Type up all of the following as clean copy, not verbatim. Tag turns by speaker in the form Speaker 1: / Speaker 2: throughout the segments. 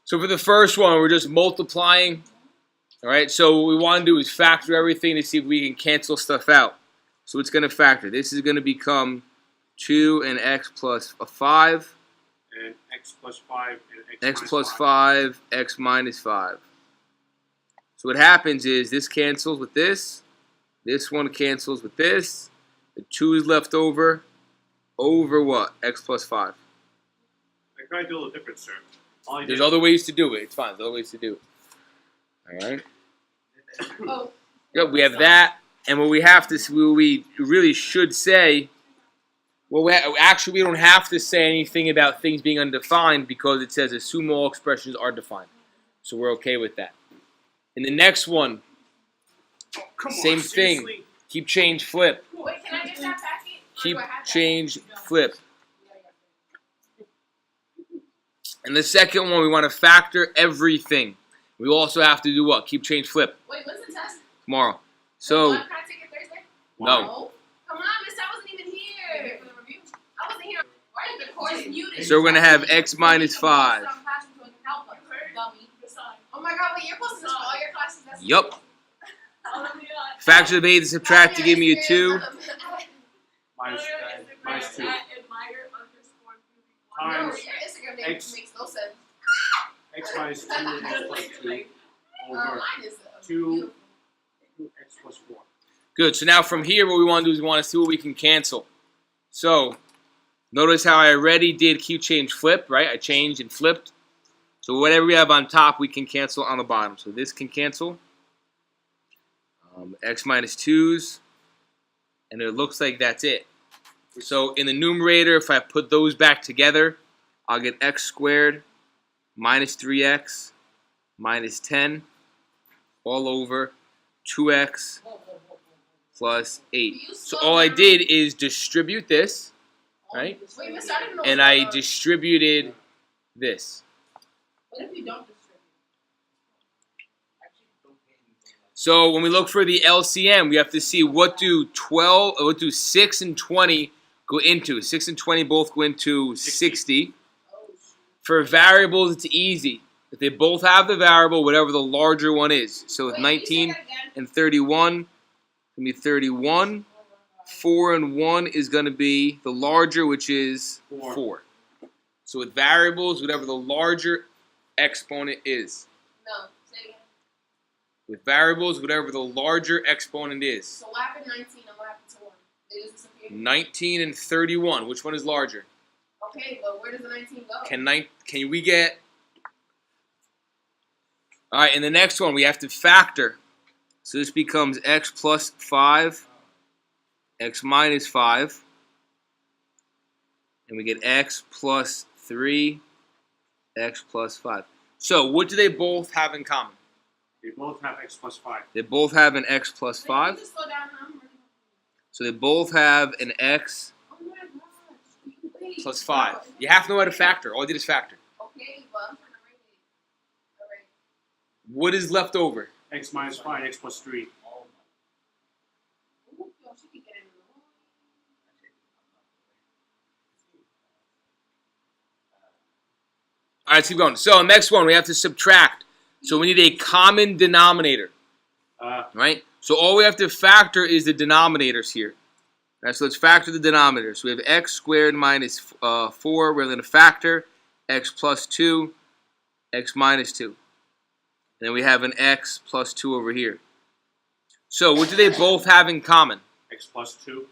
Speaker 1: So for the first one, we're just multiplying. All right, so what we want to do is factor everything to see if we can cancel stuff out. So it's going to factor. This is going to become 2 and x plus 5.
Speaker 2: And x plus 5 and
Speaker 1: X plus 5, x minus 5. So what happens is this cancels with this. This one cancels with this. The 2 is left over what? X plus 5.
Speaker 2: I tried to do a little different, sir.
Speaker 1: There's other ways to do it. It's fine. There's other ways to do it. All right.
Speaker 3: Oh.
Speaker 1: Yep, we have that. And what we have to, what we really should say, well, actually, we don't have to say anything about things being undefined because it says assume all expressions are defined. So we're okay with that. In the next one, same thing. Keep, change, flip.
Speaker 3: Wait, can I get that packet?
Speaker 1: Keep, change, flip. And the second one, we want to factor everything. We also have to do what? Keep, change, flip.
Speaker 3: Wait, when's the test?
Speaker 1: Tomorrow. So,
Speaker 3: Can I take it Thursday?
Speaker 1: no.
Speaker 3: Come on, miss, I wasn't even here. I wasn't here. Why are you recording muted?
Speaker 1: So we're going to have x minus 5.
Speaker 3: Oh my god, wait, you're supposed to all your classes.
Speaker 1: Yup. Factor the base, subtract to give me a 2.
Speaker 2: Minus 2.
Speaker 3: No,
Speaker 2: Times
Speaker 3: your Instagram name
Speaker 2: X.
Speaker 3: makes no sense.
Speaker 2: X minus 2 and x plus 2 over
Speaker 3: Mine is
Speaker 2: 2 x plus 4.
Speaker 1: Good. So now from here, what we want to do is we want to see what we can cancel. So notice how I already did keep, change, flip, right? I changed and flipped. So whatever we have on top, we can cancel on the bottom. So this can cancel. X minus 2's. And it looks like that's it. So in the numerator, if I put those back together, I'll get x squared minus 3x minus 10 all over 2x plus 8. So all I did is distribute this, right?
Speaker 3: Wait, miss, I didn't know.
Speaker 1: And I distributed this.
Speaker 3: What if you don't distribute?
Speaker 1: So when we look for the LCM, we have to see what do 6 and 20 go into. 6 and 20 both go into 60. For variables, it's easy. If they both have the variable, whatever the larger one is. So with 19 and 31, it's going to be 31. 4 and 1 is going to be the larger, which is 4. So with variables, whatever the larger exponent is.
Speaker 3: No, say it again.
Speaker 1: With variables, whatever the larger exponent is.
Speaker 3: So what happened 19 and what happened to 1? They just disappeared?
Speaker 1: 19 and 31. Which one is larger?
Speaker 3: Okay, but where does the 19 go?
Speaker 1: Can we get... All right, in the next one, we have to factor. So this becomes x plus 5, x minus 5. And we get x plus 3, x plus 5. So what do they both have in common?
Speaker 2: They both have x plus 5.
Speaker 1: They both have an x plus
Speaker 3: Wait,
Speaker 1: 5.
Speaker 3: can you just slow down now?
Speaker 1: So they both have an x
Speaker 3: Oh my gosh. Wait,
Speaker 1: plus 5. You have to know how to factor. All I did is factor.
Speaker 3: Okay, but I'm trying to write it. Alright.
Speaker 1: What is left over?
Speaker 2: X minus 5, x plus 3.
Speaker 3: Ooh, yo, she can get in the room.
Speaker 1: All right, let's keep going. So next one, we have to subtract. So we need a common denominator, right? So all we have to factor is the denominators here. All right, so let's factor the denominators. So we have x squared minus 4. We're going to factor x plus 2, x minus 2. And then we have an x plus 2 over here. So what do they both have in common?
Speaker 2: X plus 2.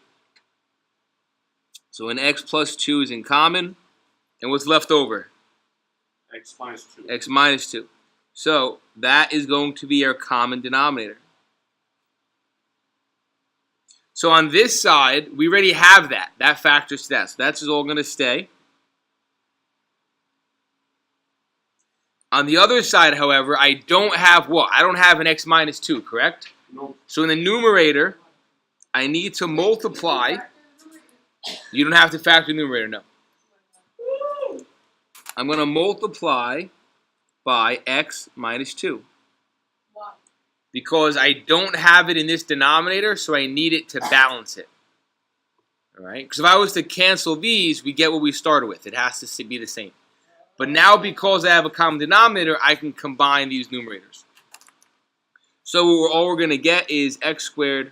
Speaker 1: So an x plus 2 is in common. And what's left over?
Speaker 2: X minus 2.
Speaker 1: X minus 2. So that is going to be our common denominator. So on this side, we already have that. That factors to that. So that's all going to stay. On the other side, however, I don't have what? I don't have an x minus 2, correct?
Speaker 2: No.
Speaker 1: So in the numerator, I need to multiply. You don't have to factor the numerator, no. I'm going to multiply by x minus 2.
Speaker 3: Why?
Speaker 1: Because I don't have it in this denominator, so I need it to balance it. All right? Because if I was to cancel these, we get what we started with. It has to be the same. But now because I have a common denominator, I can combine these numerators. So all we're going to get is x squared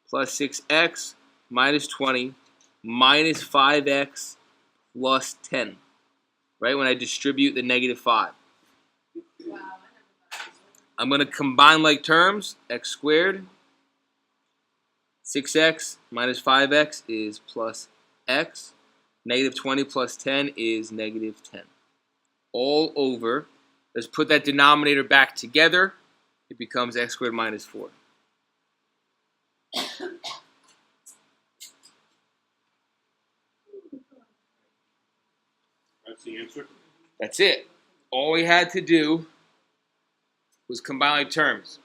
Speaker 1: plus 6x minus 20 minus 5x plus 10. Right, when I distribute the negative 5.
Speaker 3: Wow.
Speaker 1: I'm going to combine like terms. X squared, 6x minus 5x is plus x. Negative 20 plus 10 is negative 10. All over. Let's put that denominator back together. It becomes x squared minus 4.
Speaker 2: That's the answer.
Speaker 1: That's it. All we had to do was combine like terms.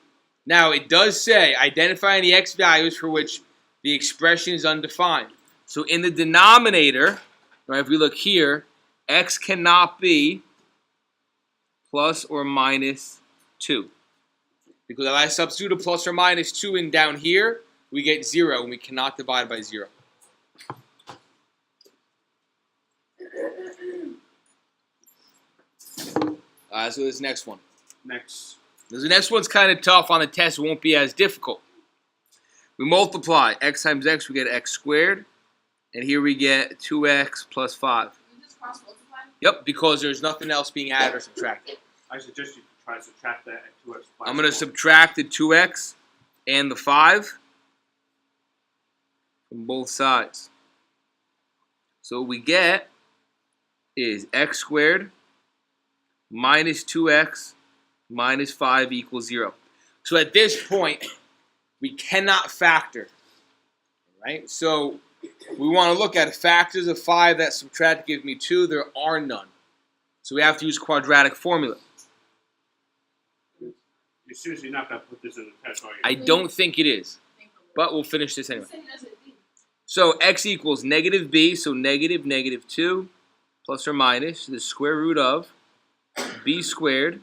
Speaker 1: Now, it does say identifying the x values for which the expression is undefined. So in the denominator, right, if we look here, x cannot be plus or minus 2. Because if I substitute a plus or minus 2 in down here, we get 0, and we cannot divide by 0. So this next one.
Speaker 2: Next.
Speaker 1: The next one's kind of tough on the test. It won't be as difficult. We multiply x times x, we get x squared. And here we get 2x plus 5.
Speaker 3: You just cross multiply?
Speaker 1: Yep, because there's nothing else being added or subtracted.
Speaker 2: I suggest you try to subtract that at 2x.
Speaker 1: I'm going to subtract the 2x and the 5 from both sides. So what we get is x squared minus 2x minus 5 equals 0. So at this point, we cannot factor. Right? So we want to look at factors of 5 that subtract to give me 2. There are none. So we have to use quadratic formula.
Speaker 2: You're seriously not going to put this in the test, are you?
Speaker 1: I don't think it is. But we'll finish this anyway.
Speaker 3: Say that's it.
Speaker 1: So x equals negative b, so negative negative 2 plus or minus the square root of b squared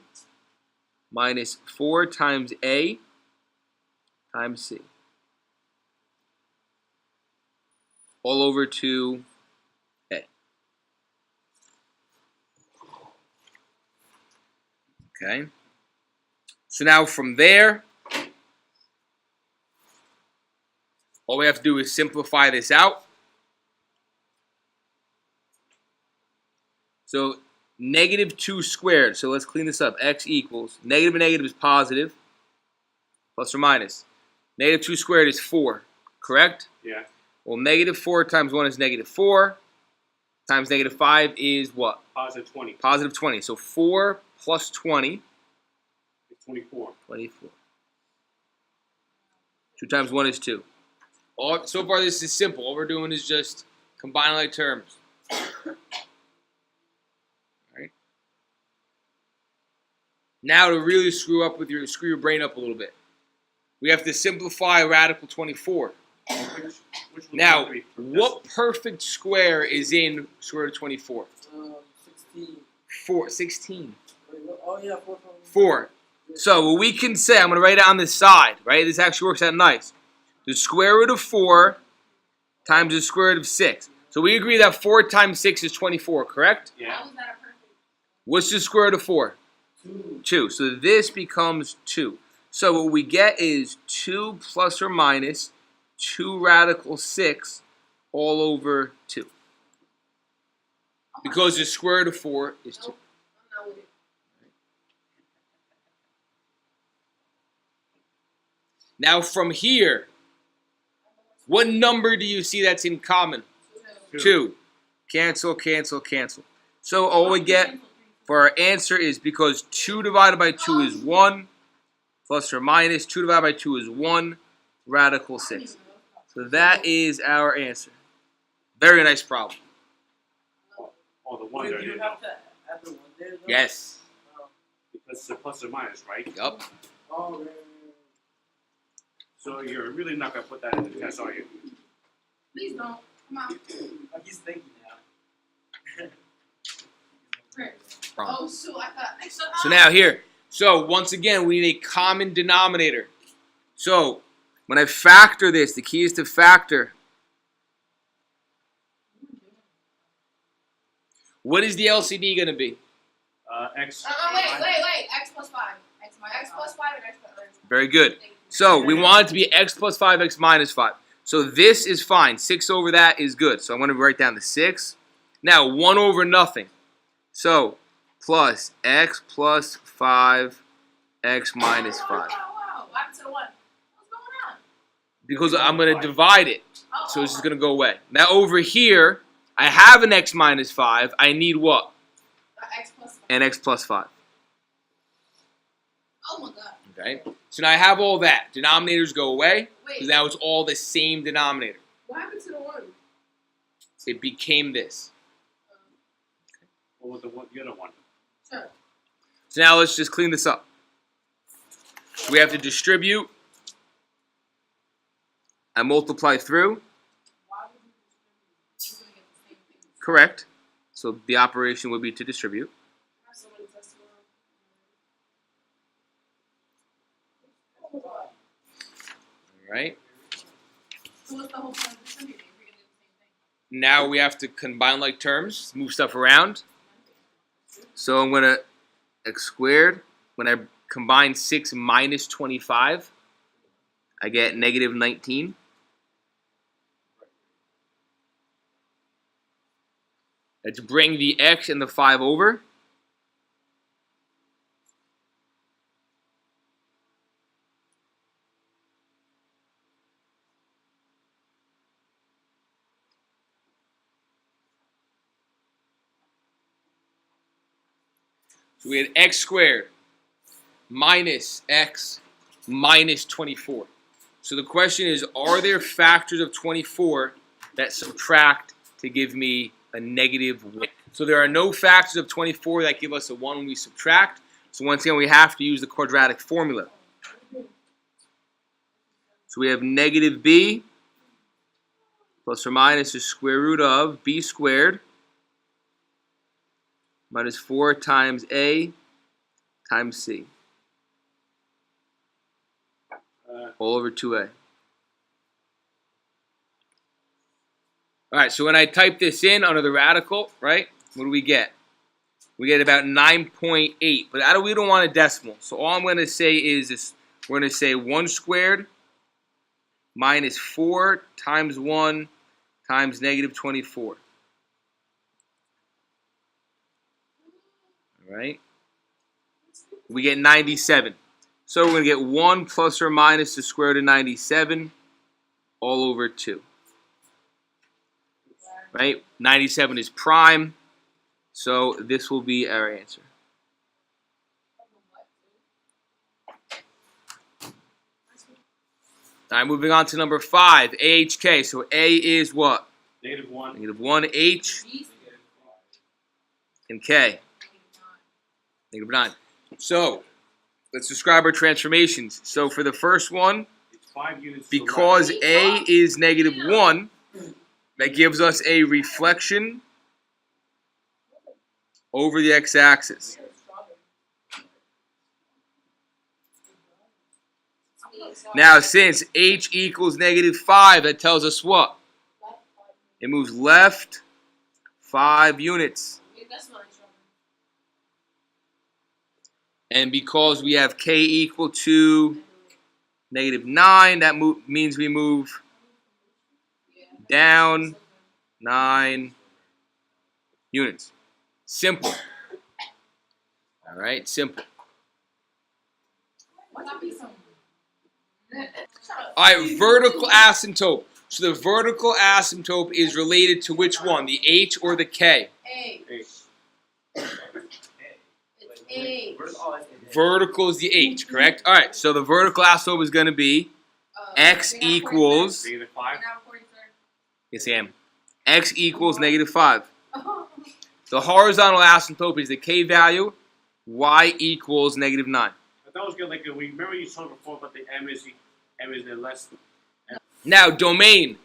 Speaker 1: minus 4 times a times c. All over 2a. Okay. So now from there, all we have to do is simplify this out. So negative 2 squared. So let's clean this up. X equals, negative and negative is positive, plus or minus. Negative 2 squared is 4, correct?
Speaker 2: Yeah.
Speaker 1: Well, negative 4 times 1 is negative 4, times negative 5 is what?
Speaker 2: Positive 20.
Speaker 1: Positive 20. So 4 plus 20,
Speaker 2: It's 24.
Speaker 1: 24. 2 times 1 is 2. So far, this is simple. All we're doing is just combining like terms. Alright. Now to really screw your brain up a little bit, we have to simplify radical 24.
Speaker 2: Which one
Speaker 1: Now,
Speaker 2: would be for
Speaker 1: what perfect square is in square root of 24?
Speaker 4: 16.
Speaker 1: 4, 16.
Speaker 4: Oh, yeah, 4.
Speaker 1: 4. So what we can say, I'm going to write it on this side, right? This actually works out nice. The square root of 4 times the square root of 6. So we agree that 4 times 6 is 24, correct?
Speaker 2: Yeah.
Speaker 3: How is that a perfect?
Speaker 1: What's the square root of 4?
Speaker 4: 2.
Speaker 1: 2. So this becomes 2. So what we get is 2 plus or minus 2 radical 6 all over 2. Because the square root of 4 is 2.
Speaker 3: Nope, I'm not with it.
Speaker 1: Now from here, what number do you see that's in common? 2. Cancel, cancel, cancel. So all we get for our answer is, because 2 divided by 2 is 1, plus or minus 2 divided by 2 is 1, radical 6. So that is our answer. Very nice problem.
Speaker 2: Oh, the one
Speaker 4: Wait,
Speaker 2: there.
Speaker 4: do you have to add the 1 there? though?
Speaker 1: Yes.
Speaker 2: Because it's a plus or minus, right?
Speaker 1: Yup.
Speaker 4: Oh, right.
Speaker 2: So you're really not going to put that in the test, are you?
Speaker 3: Please don't. Come on.
Speaker 4: He's thinking now.
Speaker 3: Chris.
Speaker 1: Wrong.
Speaker 3: Oh, shoot. I thought.
Speaker 1: So now here. So once again, we need a common denominator. So when I factor this, the key is to factor. What is the LCD going to be?
Speaker 2: X.
Speaker 3: Wait. X plus 5. X plus 5 and X plus 5.
Speaker 1: Very good. So we want it to be x plus 5, x minus 5. So this is fine. 6 over that is good. So I'm going to write down the 6. Now 1 over nothing. So plus x plus 5, x minus 5.
Speaker 3: Wow. What happened to the 1? What's going on?
Speaker 1: Because I'm going to divide it. So it's just going to go away. Now over here, I have an x minus 5. I need what?
Speaker 3: X plus 5.
Speaker 1: An x plus 5.
Speaker 3: Oh my god.
Speaker 1: Okay? So now I have all that. Denominators go away.
Speaker 3: Wait.
Speaker 1: Because now it's all the same denominator.
Speaker 3: What happened to the 1?
Speaker 1: It became this.
Speaker 2: What was the other one?
Speaker 3: Sure.
Speaker 1: So now let's just clean this up. We have to distribute. I multiply through.
Speaker 3: Why would you distribute? You're gonna get the same thing.
Speaker 1: Correct. So the operation would be to distribute.
Speaker 3: I have so many tests
Speaker 1: All right.
Speaker 3: So what's the whole point of distributing if you're gonna do the same thing?
Speaker 1: Now we have to combine like terms, move stuff around. So I'm going to x squared. When I combine 6 minus 25, I get negative 19. Let's bring the x and the 5 over. So we had x squared minus x minus 24. So the question is, are there factors of 24 that subtract to give me a negative 1? So there are no factors of 24 that give us a 1 when we subtract. So once again, we have to use the quadratic formula. So we have negative b plus or minus the square root of b squared minus 4 times a times c. All over 2a. All right, so when I type this in under the radical, right, what do we get? We get about 9.8, but we don't want a decimal. So all I'm going to say is this. We're going to say 1 squared minus 4 times 1 times negative 24. All right? We get 97. So we're going to get 1 plus or minus the square root of 97 all over 2. Right? 97 is prime. So this will be our answer. All right, moving on to number 5, AHK. So A is what?
Speaker 2: Negative 1.
Speaker 1: Negative 1, H, and K. Negative 9. So let's describe our transformations. So for the first one,
Speaker 2: It's 5 units.
Speaker 1: because A is negative 1, that gives us a reflection over the x-axis. Now, since H equals negative 5, that tells us what? It moves left 5 units. And because we have K equal to negative 9, that means we move down 9 units. Simple. All right, simple. All right, vertical asymptote. So the vertical asymptote is related to which one, the H or the K?
Speaker 3: It's H.
Speaker 1: Vertical is the H, correct? All right, so the vertical asymptote is going to be x equals,
Speaker 2: Negative 5.
Speaker 1: yes I am, x equals negative 5. The horizontal asymptote is the K value, y equals negative 9.
Speaker 2: But that was good. Like we remember you saw before, but the M is the less.
Speaker 1: Now, domain.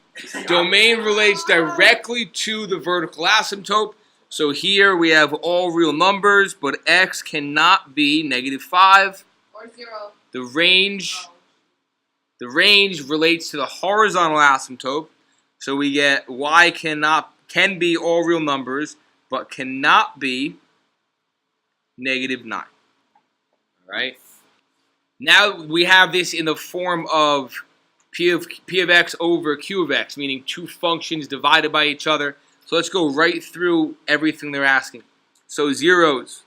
Speaker 1: Domain relates directly to the vertical asymptote. So here we have all real numbers, but x cannot be negative 5.
Speaker 3: Or 0.
Speaker 1: The range relates to the horizontal asymptote. So we get y can be all real numbers, but cannot be negative 9. All right. Now we have this in the form of P of x over Q of x, meaning two functions divided by each other. So let's go right through everything they're asking. So zeros.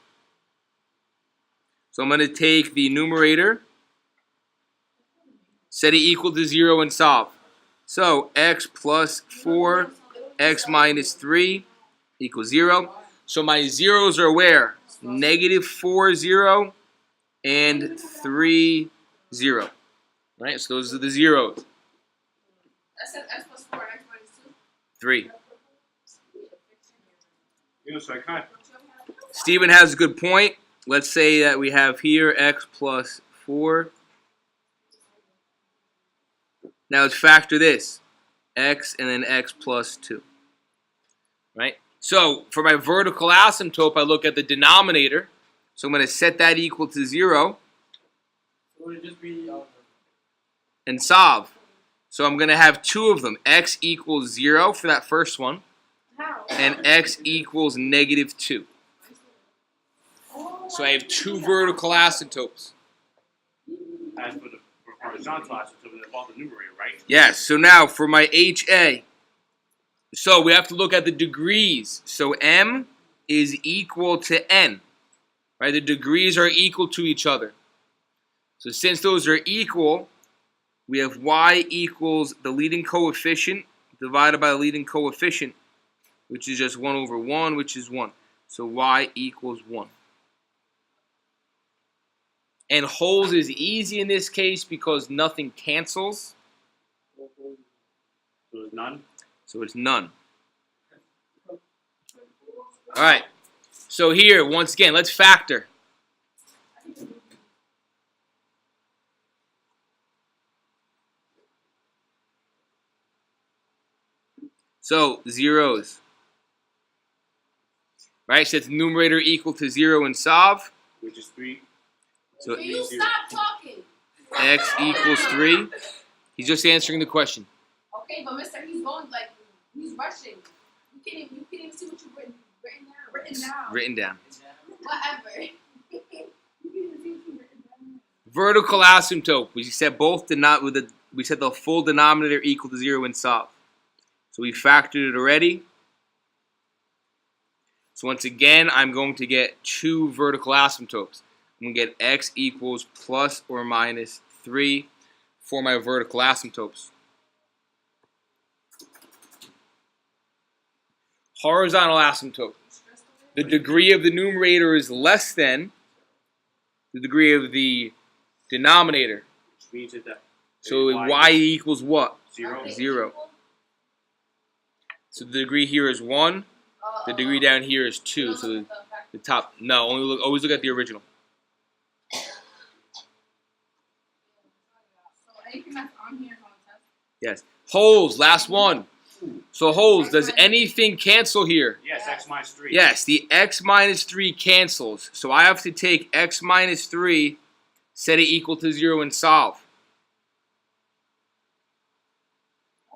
Speaker 1: So I'm going to take the numerator, set it equal to 0, and solve. So x plus 4, x minus 3 equals 0. So my zeros are where? Negative 4, 0, and 3, 0. Right? So those are the zeros.
Speaker 3: That's x plus 4 and x minus 2.
Speaker 1: 3.
Speaker 2: You know, so I kind
Speaker 1: Stephen has a good point. Let's say that we have here x plus 4. Now let's factor this. X and then x plus 2. Right? So for my vertical asymptote, I look at the denominator. So I'm going to set that equal to 0
Speaker 4: So would it just be
Speaker 1: and solve. So I'm going to have two of them. X equals 0 for that first one.
Speaker 3: How?
Speaker 1: And x equals negative 2. So I have two vertical asymptotes.
Speaker 2: as for the horizontal asymptote, they involve the numerator, right?
Speaker 1: Yes, so now for my HA, so we have to look at the degrees. So m is equal to n, right? The degrees are equal to each other. So since those are equal, we have y equals the leading coefficient divided by the leading coefficient, which is just 1 over 1, which is 1. So y equals 1. And holes is easy in this case because nothing cancels.
Speaker 2: So there's none.
Speaker 1: So it's none. All right. So here, once again, let's factor. So zeros. Right? So it's numerator equal to 0 and solve.
Speaker 2: Which is 3.
Speaker 1: So
Speaker 3: Can you stop talking?
Speaker 1: x equals 3. He's just answering the question.
Speaker 3: Okay, but Mister, he's going like he's rushing. You can't even see what you've written down.
Speaker 1: Written down.
Speaker 3: Whatever. You can't even see what you've written down.
Speaker 1: Vertical asymptote. We said we said the full denominator equal to 0 and solve. So we factored it already. So once again, I'm going to get two vertical asymptotes. I'm going to get x equals plus or minus 3 for my vertical asymptotes. Horizontal asymptote. The degree of the numerator is less than the degree of the denominator.
Speaker 2: Which means that
Speaker 1: So y equals what?
Speaker 2: 0.
Speaker 1: 0. So the degree here is 1. The degree down here is 2. So the top, no, always look at the original.
Speaker 3: So anything that's on here is on the test.
Speaker 1: Yes. Holes, last one. So holes, does anything cancel here?
Speaker 2: Yes, x minus 3.
Speaker 1: Yes, the x minus 3 cancels. So I have to take x minus 3, set it equal to 0 and solve.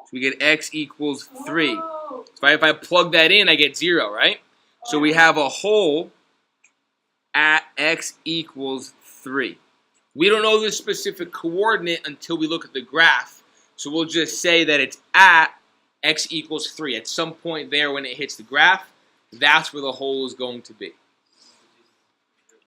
Speaker 1: So we get x equals 3.
Speaker 3: Oh.
Speaker 1: So if I plug that in, I get 0, right? So we have a hole at x equals 3. We don't know the specific coordinate until we look at the graph. So we'll just say that it's at x equals 3. At some point there when it hits the graph, that's where the hole is going to be.